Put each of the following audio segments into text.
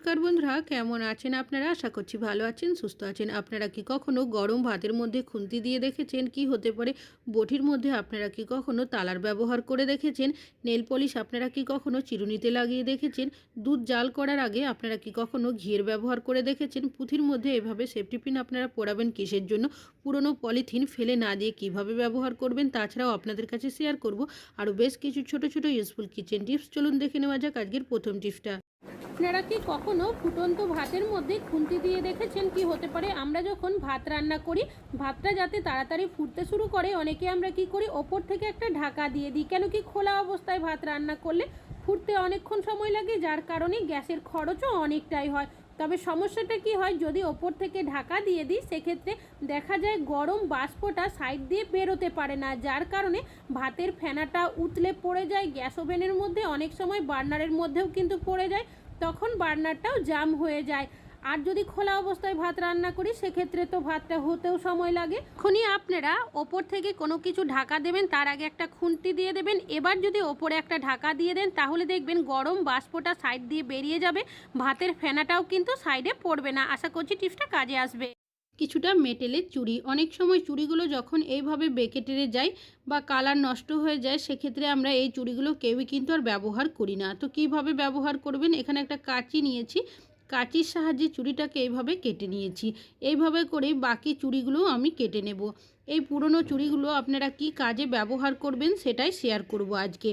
নমস্কার বন্ধুরা, কেমন আছেন আপনারা? আশা করছি ভালো আছেন, সুস্থ আছেন। আপনারা কি কখনো গরম ভাতের মধ্যে খুন্তি দিয়ে দেখেছেন? কি হতে পারে? বটির মধ্যে আপনারা কি কখনো তালার ব্যবহার করে দেখেছেন? নেল পলিশ আপনারা কি কখনো চিরুনিতে লাগিয়ে দেখেছেন? দুধ জাল করার আগে আপনারা কি কখনো ঘিয়ের ব্যবহার করে দেখেছেন? পুঁথির মধ্যে এভাবে সেফটি পিন আপনারা পরাবেন কিসের জন্য? পুরনো পলিথিন ফেলে না দিয়ে কিভাবে ব্যবহার করবেন, তাছাড়াও আপনাদের কাছে শেয়ার করব আরও বেশ কিছু ছোট ছোট ইউজফুল কিচেন টিপস। চলুন দেখে নেওয়া যাক আজকের প্রথম টিপসটা। আপনারা কি কখনো ফুটন্ত ভাতের মধ্যে খুন্তি দিয়ে দেখেছেন? কি হতে পারে? আমরা যখন ভাত রান্না করি, ভাতটা যাতে তাড়াতাড়ি ফুটতে শুরু করে, অনেকে আমরা কি করি, ওপর থেকে একটা ঢাকা দিয়ে দিই। কেন কি, খোলা অবস্থায় ভাত রান্না করলে ফুটতে অনেকক্ষণ সময় লাগে, যার কারণে গ্যাসের খরচও অনেকটাই হয়। তবে সমস্যাটা কি হয়, যদি ওপর থেকে ঢাকা দিয়ে দিই, সেক্ষেত্রে দেখা যায় গরম বাষ্পটা সাইড দিয়ে বেরোতে পারে না, যার কারণে ভাতের ফেনাটা উতলে পড়ে যায় গ্যাস ওভেনের মধ্যে, অনেক সময় বার্নারের মধ্যেও কিন্তু পড়ে যায়, তখন বার্নারটাও জাম হয়ে যায়। আর যদি খোলা অবস্থায় ভাত রান্না করি, সেক্ষেত্রে তো ভাতটা হতেও সময় লাগে। এখনই আপনারা ওপর থেকে কোনো কিছু ঢাকা দেবেন, তার আগে একটা খুন্তি দিয়ে দেবেন। এবার যদি ওপরে একটা ঢাকা দিয়ে দেন, তাহলে দেখবেন গরম বাষ্পটা সাইড দিয়ে বেরিয়ে যাবে, ভাতের ফেনাটাও কিন্তু সাইডে পড়বে না। আশা করছি টিপসটা কাজে আসবে। কিছুটা মেটেলের চুড়ি, অনেক সময় চুড়িগুলো যখন এইভাবে বেঁকে টেরে যায় বা কালার নষ্ট হয়ে যায়, সেক্ষেত্রে আমরা এই চুড়িগুলো কেউই কিন্তু আর ব্যবহার করি না। তো কিভাবে ব্যবহার করবেন? এখানে একটা কাঁচি নিয়েছি, কাঁচির সাহায্যে চুড়িটাকে এইভাবে কেটে নিয়েছি। এইভাবে করেই বাকি চুড়িগুলোও আমি কেটে নেব। এই পুরনো চুড়িগুলো আপনারা কি কাজে ব্যবহার করবেন সেটাই শেয়ার করব আজকে।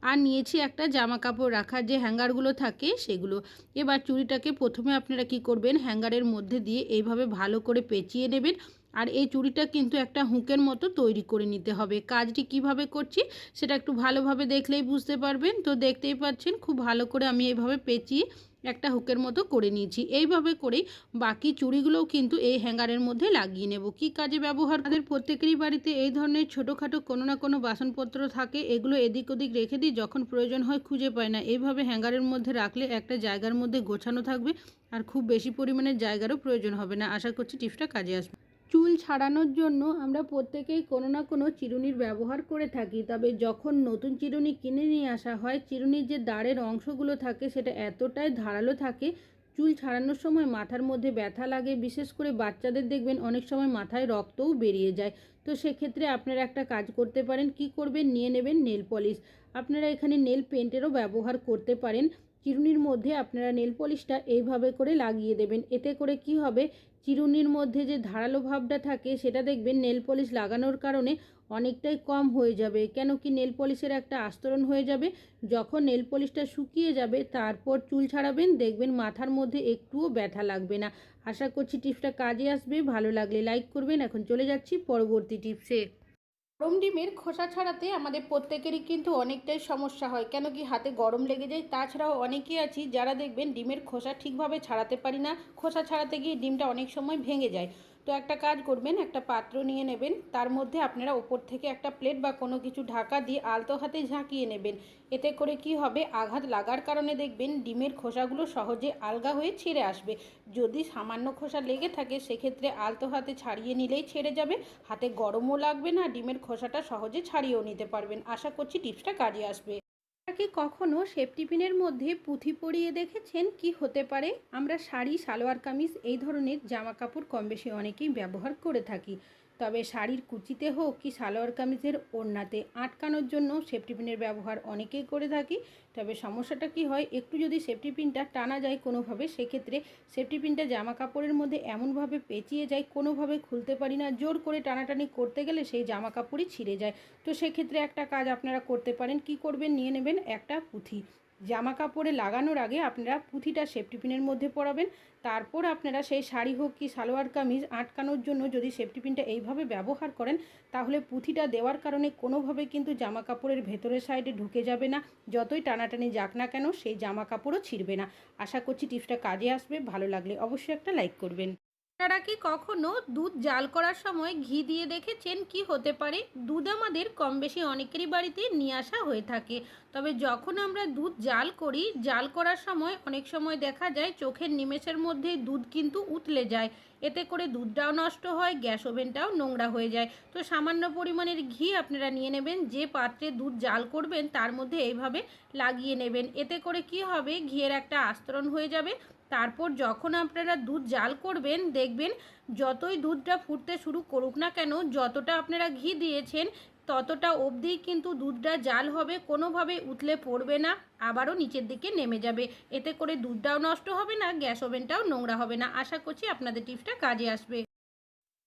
আর নিয়েছি একটা জামা কাপড় রাখার যে হ্যাঙ্গারগুলো থাকে সেগুলো। এবার চুড়িটাকে প্রথমে আপনারা কি করবেন, হ্যাঙ্গারের মধ্যে দিয়ে এইভাবে ভালো করে পেঁচিয়ে নেবেন। আর এই চুড়িটা কিন্তু একটা হুকের মতো তৈরি করে নিতে হবে। কাজটি কিভাবে করছি সেটা একটু ভালোভাবে দেখলেই বুঝতে পারবেন। তো দেখতেই পাচ্ছেন, খুব ভালো করে আমি এইভাবে পেঁচিয়ে একটা হুকের মতো করে নিয়েছি। এইভাবে করেই বাকি চুড়িগুলোও কিন্তু এই হ্যাঙ্গারের মধ্যে লাগিয়ে নেব। কি কাজে ব্যবহার? তাদের প্রত্যেকেরই বাড়িতে এই ধরনের ছোটোখাটো কোনো না কোনো বাসনপত্র থাকে, এগুলো এদিক ওদিক রেখে দিই, যখন প্রয়োজন হয় খুঁজে পায় না। এইভাবে হ্যাঙ্গারের মধ্যে রাখলে একটা জায়গার মধ্যে গোছানো থাকবে, আর খুব বেশি পরিমাণে জায়গারও প্রয়োজন হবে না। আশা করছি টিপসটা কাজে আসবে। চুল ছাড়ানোর জন্য আমরা প্রত্যেকেই কোনো না কোনো চিরুনির ব্যবহার করে থাকি। তবে যখন নতুন চিরুনি কিনে নিয়ে আসা হয়, চিরুনির যে দাঁড়ের অংশগুলো থাকে সেটা এতটাই ধারালো থাকে, চুল ছাড়ানোর সময় মাথার মধ্যে ব্যথা লাগে। বিশেষ করে বাচ্চাদের দেখবেন অনেক সময় মাথায় রক্তও বেরিয়ে যায়। তো সেক্ষেত্রে আপনারা একটা কাজ করতে পারেন। কি করবেন? নিয়ে নেবেন নেল পলিশ। আপনারা এখানে নেল পেন্টেরও ব্যবহার করতে পারেন। চিরুনির মধ্যে আপনারা নেল পলিশটা এইভাবে করে লাগিয়ে দেবেন। এতে করে কি হবে, চিরুনির মধ্যে যে ধারালো ভাবটা থাকে সেটা দেখবেন নেল পলিশ লাগানোর কারণে অনেকটাই কম হয়ে যাবে। কেন কি, নেল পলিশের একটা আস্তরণ হয়ে যাবে। যখন নেল পলিশটা শুকিয়ে যাবে, তারপর চুল ছাড়াবেন, দেখবেন মাথার মধ্যে একটুও ব্যথা লাগবে না। আশা করছি টিপসটা কাজে আসবে। ভালো লাগলে লাইক করবেন। এখন চলে যাচ্ছি পরবর্তী টিপসে। গরম ডিমের খোসা ছাড়াতে আমাদের প্রত্যেকেরই কিন্তু অনেকটাই সমস্যা হয়। কেন কি, হাতে গরম লেগে যায়। তাছাড়াও অনেকেই আছি যারা দেখবেন ডিমের খোসা ঠিকভাবে ছাড়াতে পারি না, খোসা ছাড়াতে গিয়ে ডিমটা অনেক সময় ভেঙে যায়। তো একটা কাজ করবেন, একটা পাত্র নিয়ে নেবেন, তার মধ্যে আপনারা ওপর থেকে একটা প্লেট বা কোনো কিছু ঢাকা দিয়ে আলতো হাতে ঝাঁকিয়ে নেবেন। এতে করে কি হবে, আঘাত লাগার কারণে দেখবেন ডিমের খোসাগুলো সহজে আলগা হয়ে ছেড়ে আসবে। যদি সামান্য খোসা লেগে থাকে, সেক্ষেত্রে আলতো হাতে ছাড়িয়ে নিলেই ছেড়ে যাবে, হাতে গরমও লাগবে না, ডিমের খোসাটা সহজে ছাড়িয়েও নিতে পারবেন। আশা করছি টিপসটা কাজে আসবে। আপনারা কি কখনো সেফটি পিনের মধ্যে পুঁথি পরিয়ে দেখেছেন? কি হতে পারে? আমরা শাড়ি, সালোয়ার কামিজ এই ধরনের জামা কাপড় কম বেশি অনেকেই ব্যবহার করে থাকি। তবে শাড়ির কুচিতে হোক কি সালোয়ার কামিজের ওড়নাতে আটকানোর জন্য সেফটি পিনের ব্যবহার অনেকেই করে থাকি। তবে সমস্যাটা কি হয়, একটু যদি সেফটি পিনটা টানা যায় কোনোভাবে, সেক্ষেত্রে সেফটি পিনটা জামা কাপড়ের মধ্যে এমনভাবে পেঁচিয়ে যায়, কোনোভাবে খুলতে পারি না। জোর করে টানাটানি করতে গেলে সেই জামা কাপড়ই ছিঁড়ে যায়। তো সেক্ষেত্রে একটা কাজ আপনারা করতে পারেন। কি করবেন? নিয়ে নেবেন একটা পুঁথি। জামা কাপড়ে লাগানোর আগে আপনারা পুঁথিটা সেফটি পিনের মধ্যে পরাবেন। তারপর আপনারা সেই শাড়ি হোক কি সালোয়ার কামিজ আটকানোর জন্য যদি সেফটি পিনটা এইভাবে ব্যবহার করেন, তাহলে পুঁথিটা দেওয়ার কারণে কোনোভাবে কিন্তু জামা কাপড়ের ভেতরের সাইডে ঢুকে যাবে না। যতই টানাটানি যাক না কেন, সেই জামা কাপড়ও ছিঁড়বে না। আশা করছি টিপসটা কাজে আসবে। ভালো লাগলে অবশ্যই একটা লাইক করবেন। আপনারা কি কখনো দুধ জাল করার সময় ঘি দিয়ে দেখেছেন? কি হতে পারে? দুধ আমাদের কম বেশি অনেকেরই বাড়িতে নিয়ে আসা হয়ে থাকে। তবে যখন আমরা দুধ জাল করি, জাল করার সময় অনেক সময় দেখা যায় চোখের নিমেষের মধ্যেই দুধ কিন্তু উতলে যায়। এতে করে দুধটাও নষ্ট হয়, গ্যাস ওভেনটাও নোংরা হয়ে যায়। তো সামান্য পরিমাণের ঘি আপনারা নিয়ে নেবেন। যে পাত্রে দুধ জাল করবেন তার মধ্যে এইভাবে লাগিয়ে নেবেন। এতে করে কি হবে, ঘিয়ের একটা আস্তরণ হয়ে যাবে। তারপর যখন আপনারা দুধ জাল করবেন, দেখবেন যতই দুধটা ফুটতে শুরু করুক না কেন, যতটা আপনারা ঘি দিয়েছেন ততটা অবধিই কিন্তু দুধটা জাল হবে, কোনোভাবে উতলে পড়বে না, আবারও নিচের দিকে নেমে যাবে। এতে করে দুধটাও নষ্ট হবে না, গ্যাস ওভেনটাও নোংরা হবে না। আশা করছি আপনাদের টিপসটা কাজে আসবে।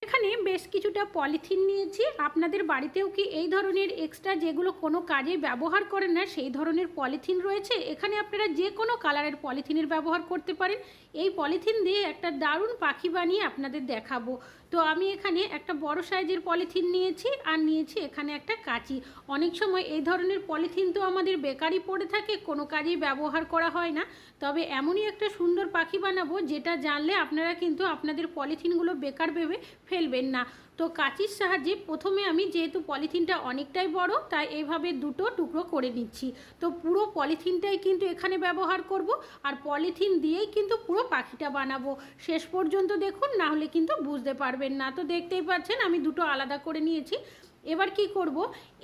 এখানে বেশ কিছুটা পলিথিন নিয়েছি। আপনাদের বাড়িতেও কি এই ধরনের এক্সট্রা যেগুলো কোনো কাজে ব্যবহার করেন না সেই ধরনের পলিথিন রয়েছে? এখানে আপনারা যে কোনো কালারের পলিথিনের ব্যবহার করতে পারেন। এই পলিথিন দিয়ে একটা দারুণ পাখি বানিয়ে আপনাদের দেখাবো। তো আমি এখানে একটা বড় সাইজের পলিথিন নিয়েছি, আর নিয়েছি এখানে একটা কাঁচি। অনেক সময় এই ধরনের পলিথিন তো আমাদের বেকারই পড়ে থাকে, কোনো কাজেই ব্যবহার করা হয় না। তবে এমনই একটা সুন্দর পাখি বানাবো যেটা জানলে আপনারা কিন্তু আপনাদের পলিথিনগুলো বেকার ভেবে ফেলবেন না। তো কাঁচির সাহায্যে প্রথমে আমি, যেহেতু পলিথিনটা অনেকটাই বড়, তাই এইভাবে দুটো টুকরো করে নিচ্ছি। তো পুরো পলিথিনটাই কিন্তু এখানে ব্যবহার করব, আর পলিথিন দিয়েই কিন্তু পুরো পাখিটা বানাবো। শেষ পর্যন্ত দেখুন, না হলে কিন্তু বুঝতে পারবেন না। তো দেখতেই পাচ্ছেন আমি দুটো আলাদা করে নিয়েছি। এবার কি করব,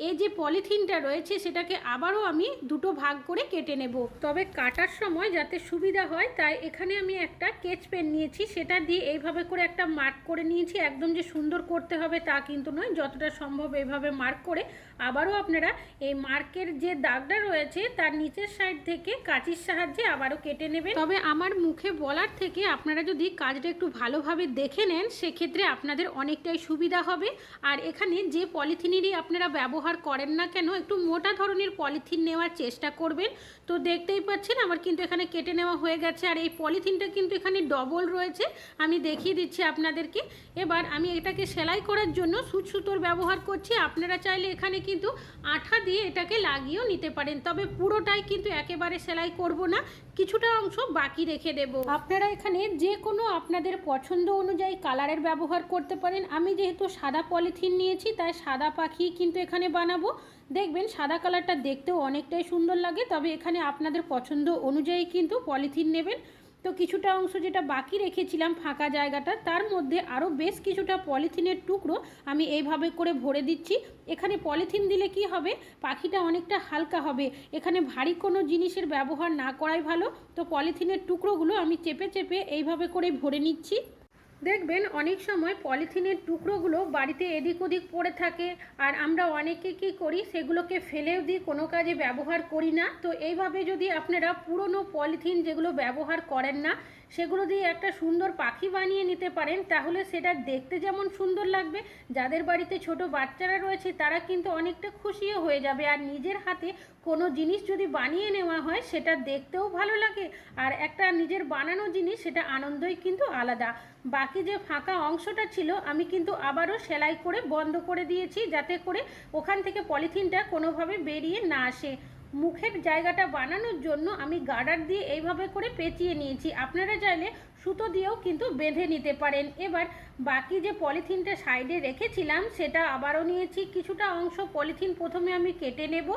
এই যে পলিথিনটা রয়েছে সেটাকে আবারও আমি দুটো ভাগ করে কেটে নেব। তবে কাটার সময় যাতে সুবিধা হয় তাই এখানে আমি একটা স্কেচ পেন নিয়েছি, সেটা দিয়ে এইভাবে করে একটা মার্ক করে নিয়েছি। একদম যে সুন্দর করতে হবে তা কিন্তু নয়, যতটা সম্ভব এইভাবে মার্ক করে আবারও আপনারা এই মার্কের যে দাগটা রয়েছে তার নিচের সাইড থেকে কাঁচির সাহায্যে আবারও কেটে নেবেন। তবে আমার মুখে বলার থেকে আপনারা যদি কাজটা একটু ভালোভাবে দেখে নেন সেক্ষেত্রে আপনাদের অনেকটাই সুবিধা হবে। আর এখানে যে পলিথিনেরই আপনারা ব্যবহার করেন না কেন, একটু মোটা ধরনের পলিথিন নেওয়ার চেষ্টা করবেন। তো দেখতেই পাচ্ছেন আমার কিন্তু এখানে কেটে নেওয়া হয়ে গেছে, আর এই পলিথিনটা কিন্তু এখানে ডবল রয়েছে, আমি দেখিয়ে দিচ্ছি আপনাদেরকে। এবার আমি এটাকে সেলাই করার জন্য সুতোর ব্যবহার করছি। আপনারা চাইলে এখানে কিন্তু আঠা দিয়ে এটাকে লাগিয়েও নিতে পারেন, তবে পুরোটাই কিন্তু একেবারে সেলাই করব না, কিছুটা অংশ বাকি রেখে দেব। আপনারা এখানে যে কোনো আপনাদের পছন্দ অনুযায়ী কালারের ব্যবহার করতে পারেন। আমি যেহেতু সাদা পলিথিন নিয়েছি তাই সাদা পাখি কিন্তু এখানে বানাবো। দেখবেন সাদা কালারটা দেখতেও অনেকটাই সুন্দর লাগে, তবে এখানে আপনাদের পছন্দ অনুযায়ী কিন্তু পলিথিন নেবেন। তো কিছুটা অংশ যেটা বাকি রেখেছিলাম ফাঁকা জায়গাটা, তার মধ্যে আরও বেশ কিছুটা পলিথিনের টুকরো আমি এইভাবে করে ভরে দিচ্ছি। এখানে পলিথিন দিলে কি হবে, পাখিটা অনেকটা হালকা হবে, এখানে ভারী কোনো জিনিসের ব্যবহার না করাই ভালো। তো পলিথিনের টুকরোগুলো আমি চেপে চেপে এইভাবে করে ভরে নিচ্ছি। দেখবেন অনেক সময় পলিথিনের টুকরোগুলো বাড়িতে এদিক ওদিক পড়ে থাকে, আর আমরা অনেকে কি করি, সেগুলোকে ফেলেও দিই, কোনো কাজে ব্যবহার করি না। তো এইভাবে যদি আপনারা পুরনো পলিথিন যেগুলো ব্যবহার করেন না সেগুলো দিয়ে একটা সুন্দর পাখি বানিয়ে নিতে পারেন, তাহলে সেটা দেখতে যেমন সুন্দর লাগবে, যাদের বাড়িতে ছোট বাচ্চারা রয়েছে তারা কিন্তু অনেকটা খুশিও হয়ে যাবে। আর নিজের হাতে কোনো জিনিস যদি বানিয়ে নেওয়া হয় সেটা দেখতেও ভালো লাগে, আর একটা নিজের বানানো জিনিস সেটা আনন্দই কিন্তু আলাদা। বাকি যে ফাঁকা অংশটা ছিল আমি কিন্তু আবারও সেলাই করে বন্ধ করে দিয়েছি, যাতে করে ওখান থেকে পলিথিনটা কোনোভাবে বেরিয়ে না আসে। মুখের জায়গাটা বানানোর জন্য আমি গার্ডার দিয়ে এইভাবে করে পেঁচিয়ে নিয়েছি, আপনারা চাইলে সুতো দিয়েও কিন্তু বেঁধে নিতে পারেন। এবার বাকি যে পলিথিনটা সাইডে রেখেছিলাম সেটা আবারও নিয়েছি, কিছুটা অংশ পলিথিন প্রথমে আমি কেটে নেব।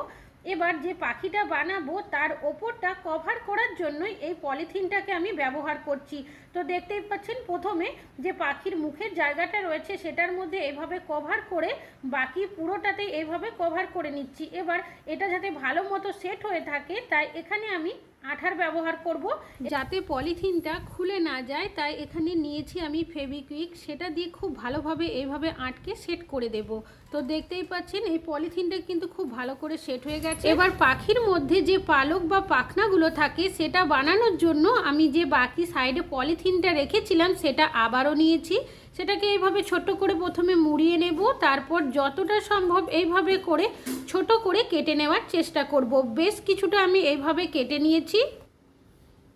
এবার যে পাখিটা বানাবো তার ওপরটা কভার করার জন্যই এই পলিথিনটাকে আমি ব্যবহার করছি। তো দেখতেই পাচ্ছেন প্রথমে যে পাখির মুখের জায়গাটা রয়েছে সেটার মধ্যে এভাবে কভার করে বাকি পুরোটাতে এইভাবে কভার করে নিচ্ছি। এবার এটা যাতে ভালো মতো সেট হয়ে থাকে তাই এখানে আমি আঠার ব্যবহার করব, যাতে পলিথিনটা খুলে না যায়। তাই এখানে নিয়েছি আমি ফেভিকুইক, সেটা দিয়ে খুব ভালোভাবে এইভাবে আটকে সেট করে দেব। তো দেখতেই পাচ্ছেন এই পলিথিনটা কিন্তু খুব ভালো করে সেট হয়ে গেছে। এবার পাখির মধ্যে যে পালক বা পাখনাগুলো থাকে সেটা বানানোর জন্য আমি যে বাকি সাইডে পলিথিনটা রেখেছিলাম সেটা আবারও নিয়েছি, সেটাকে এইভাবে ছোট করে প্রথমে মুড়িয়ে নেব, তারপর যতটা সম্ভব এইভাবে করে ছোট করে কেটে নেওয়ার চেষ্টা করব। বেশ কিছুটা আমি এইভাবে কেটে নিয়েছি।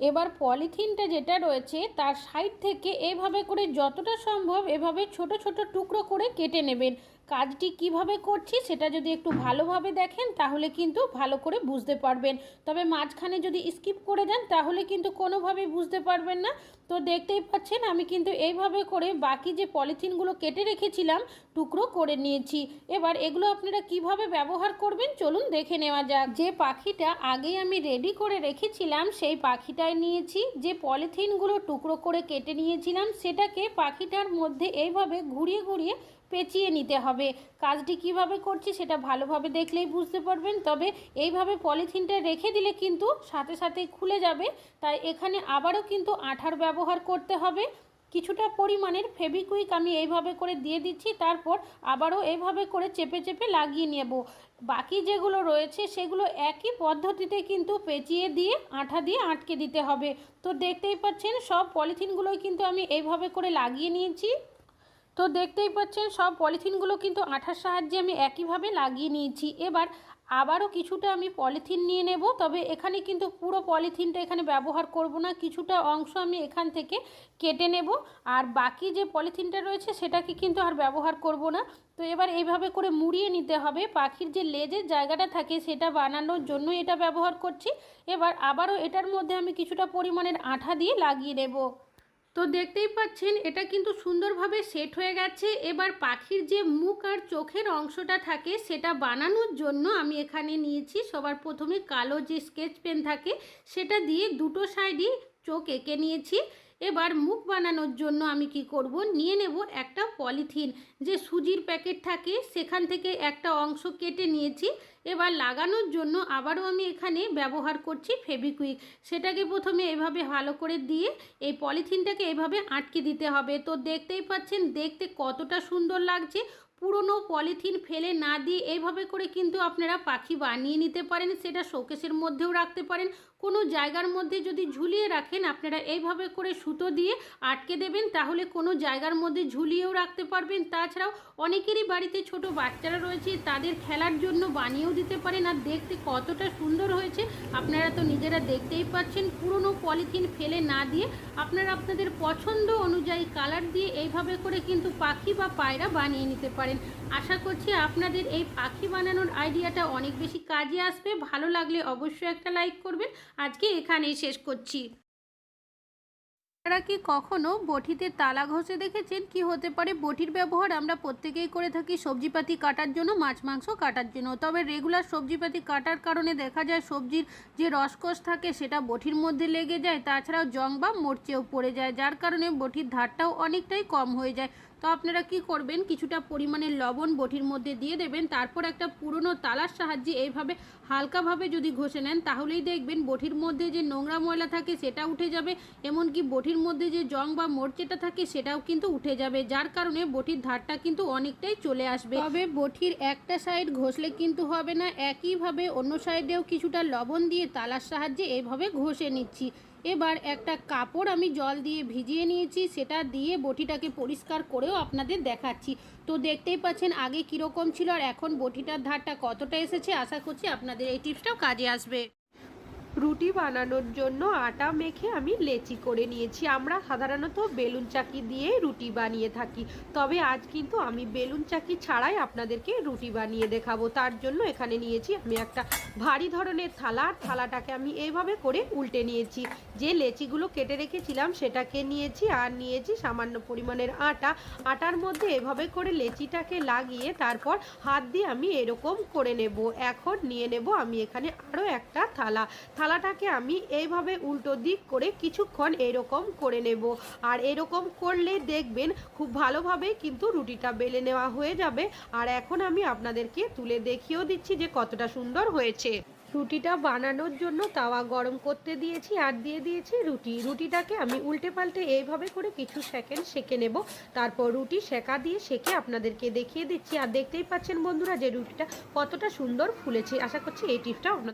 এবার পলিথিনটা যেটা রয়েছে তার সাইড থেকে এইভাবে করে যতটা সম্ভব এভাবে ছোট ছোট টুকরো করে কেটে নেবেন। কাজটি কিভাবে করছি সেটা যদি একটু ভালোভাবে দেখেন তাহলে কিন্তু ভালো করে বুঝতে পারবেন, তবে মাঝখানে যদি স্কিপ করে যান তাহলে কিন্তু কোনোভাবেই বুঝতে পারবেন না। তো দেখতেই পাচ্ছেন আমি কিন্তু এইভাবে করে বাকি যে পলিথিনগুলো কেটে রেখেছিলাম টুকরো করে নিয়েছি। এবার এগুলো আপনারা কিভাবে ব্যবহার করবেন চলুন দেখে নেওয়া যাক। যে পাখিটা আগেই আমি রেডি করে রেখেছিলাম সেই পাখিটাই নিয়েছি, যে পলিথিনগুলো টুকরো করে কেটে নিয়েছিলাম সেটাকে পাখিটার মধ্যে এইভাবে ঘুরিয়ে ঘুরিয়ে পেঁচিয়ে নিতে হবে। কাজটি কিভাবে করছি সেটা ভালোভাবে দেখলেই বুঝতে পারবেন। তবে এইভাবে পলিথিনটা রেখে দিলে কিন্তু সাথে সাথেই খুলে যাবে, তাই এখানে আবারও কিন্তু আঠার ব্যবহার করতে হবে। কিছুটা পরিমাণের ফেভিকুইক আমি এইভাবে করে দিয়ে দিচ্ছি, তারপর আবারও এইভাবে করে চেপে চেপে লাগিয়ে নেব। বাকি যেগুলো রয়েছে সেগুলো একই পদ্ধতিতে কিন্তু পেঁচিয়ে দিয়ে আঠা দিয়ে আটকে দিতে হবে। তো দেখতেই পাচ্ছেন সব পলিথিনগুলোই কিন্তু আমি এইভাবে করে লাগিয়ে নিয়েছি। তো দেখতেই পাচ্ছেন সব পলিথিনগুলো কিন্তু আঠার সাহায্যে আমি একইভাবে লাগিয়ে নিয়েছি। এবার আবারও কিছুটা আমি পলিথিন নিয়ে নেব, তবে এখানে কিন্তু পুরো পলিথিনটা এখানে ব্যবহার করব না, কিছুটা অংশ আমি এখান থেকে কেটে নেব, আর বাকি যে পলিথিনটা রয়েছে সেটাকে কিন্তু আর ব্যবহার করব না। তো এবার এইভাবে করে মুড়িয়ে নিতে হবে। পাখির যে লেজের জায়গাটা থাকে সেটা বানানোর জন্য এটা ব্যবহার করছি। এবার আবারও এটার মধ্যে আমি কিছুটা পরিমাণের আঠা দিয়ে লাগিয়ে নেব। তো দেখতেই পাচ্ছেন এটা কিন্তু সুন্দরভাবে সেট হয়ে গেছে। এবার পাখির যে মুখ আর চোখের অংশটা থাকে সেটা বানানোর জন্য আমি এখানে নিয়েছি সবার প্রথমে কালো যে স্কেচ পেন থাকে সেটা দিয়ে দুটো সাইডই চোখ এঁকে নিয়েছি। এবার মুখ বানানোর জন্য আমি কি করব, নিয়ে নেব একটা পলিথিন, যে সুজির প্যাকেট থাকে সেখান থেকে একটা অংশ কেটে নিয়েছি। এবার লাগানোর জন্য আবারও আমি এখানে ব্যবহার করছি ফেভিকুইক। সেটাকে প্রথমে এভাবে ভালো করে দিয়ে এই পলিথিনটাকে এভাবে আটকে দিতে হবে। তো দেখতেই পাচ্ছেন দেখতে কতটা সুন্দর লাগছে। পুরনো পলিথিন ফেলে না দিয়ে এইভাবে করে কিন্তু আপনারা পাখি বানিয়ে নিতে পারেন। সেটা শোকেসের মধ্যেও রাখতে পারেন, কোনো জায়গার মধ্যে যদি ঝুলিয়ে রাখেন আপনারা এইভাবে করে সুতো দিয়ে আটকে দেবেন, তাহলে কোনো জায়গার মধ্যে ঝুলিয়েও রাখতে পারবেন। তাছাড়াও অনেকেরই বাড়িতে ছোট বাচ্চারা রয়েছে, তাদের খেলার জন্য বানিয়েও দিতে পারেন। আর দেখতে কতটা সুন্দর হয়েছে আপনারা তো নিজেরা দেখতেই পাচ্ছেন। পুরনো পলিথিন ফেলে না দিয়ে আপনারা আপনাদের পছন্দ অনুযায়ী কালার দিয়ে এইভাবে করে কিন্তু পাখি বা পায়রা বানিয়ে নিতে পারেন। আশা করছি আপনাদের এই পাখি বানানোর আইডিয়াটা অনেক বেশি কাজে আসবে। ভালো লাগলে অবশ্যই একটা লাইক করবেন। আজকে এখানেই শেষ করছি। আপনারা কি কখনো বটিতে তালা ঘষে দেখেছেন? কি হতে পারে? বটির ব্যবহার আমরা প্রত্যেকেই করে থাকি সবজিপাতি কাটার জন্য, মাছ মাংস কাটার জন্য। তবে রেগুলার সবজিপাতি কাটার কারণে দেখা যায় সবজির যে রসকস থাকে সেটা বটির মধ্যে লেগে যায়, তাছাড়াও জং বা মরচেও পড়ে যায়, যার কারণে বটির ধারটাও অনেকটাই কম হয়ে যায়। তো আপনারা কি করবেন, কিছুটা পরিমাণে লবণ বটির মধ্যে দিয়ে দেবেন, তারপর একটা পুরনো তালার সাহায্যে এইভাবে হালকাভাবে যদি ঘষে নেন তাহলেই দেখবেন বটির মধ্যে যে নোংরা ময়লা থাকে সেটা উঠে যাবে, এমনকি বটির মধ্যে যে জং বা মরচেটা থাকে সেটাও কিন্তু উঠে যাবে, যার কারণে বটির ধারটা কিন্তু অনেকটাই চলে আসবে। তবে বটির একটা সাইড ঘষলে কিন্তু হবে না, একইভাবে অন্য সাইডেও কিছুটা লবণ দিয়ে তালার সাহায্যে এইভাবে ঘষে নিচ্ছি। এবার একটা কাপড় আমি জল দিয়ে ভিজিয়ে নিয়েছি, সেটা দিয়ে বটিটাকে পরিষ্কার করেও আপনাদের দেখাচ্ছি। তো দেখতেই পাচ্ছেন আগে কীরকম ছিল আর এখন বটিটার ধারটা কতটা এসেছে। আশা করছি আপনাদের এই টিপসটাও কাজে আসবে। রুটি বানানোর জন্য আটা মেখে আমি লেচি করে নিয়েছি। আমরা সাধারণত বেলুন চাকি দিয়ে রুটি বানিয়ে থাকি, তবে আজ কিন্তু আমি বেলুন চাকি ছাড়াই আপনাদেরকে রুটি বানিয়ে দেখাবো। তার জন্য এখানে নিয়েছি আমি একটা ভারী ধরনের থালা, থালাটাকে আমি এইভাবে করে উল্টে নিয়েছি। যে লেচিগুলো কেটে রেখেছিলাম সেটাকে নিয়েছি, আর নিয়েছি সামান্য পরিমাণের আটা। আটার মধ্যে এভাবে করে লেচিটাকে লাগিয়ে তারপর হাত দিয়ে আমি এরকম করে নেব। এখন নিয়ে নেব আমি এখানে আরও একটা থালাটাকে আমি এইভাবে উল্টো দিক করে কিছুক্ষণ এরকম করে নেব। আর এরকম করলে দেখবেন খুব ভালোভাবে কিন্তু রুটিটা বেলে নেওয়া হয়ে যাবে। আর এখন আমি আপনাদেরকে তুলে দেখিয়েও দিচ্ছি যে কতটা সুন্দর হয়েছে। রুটিটা বানানোর জন্য তাওয়া গরম করতে দিয়েছি আর দিয়ে দিয়েছি রুটিটাকে আমি উল্টে পাল্টে এইভাবে করে কিছু সেকেন্ড সেঁকে নেব। তারপর রুটি সেঁকা দিয়ে সেঁকে আপনাদেরকে দেখিয়ে দিচ্ছি। আর দেখতেই পাচ্ছেন বন্ধুরা যে রুটিটা কতটা সুন্দর ফুলেছে। আশা করছি এই টিপসটা আপনাদের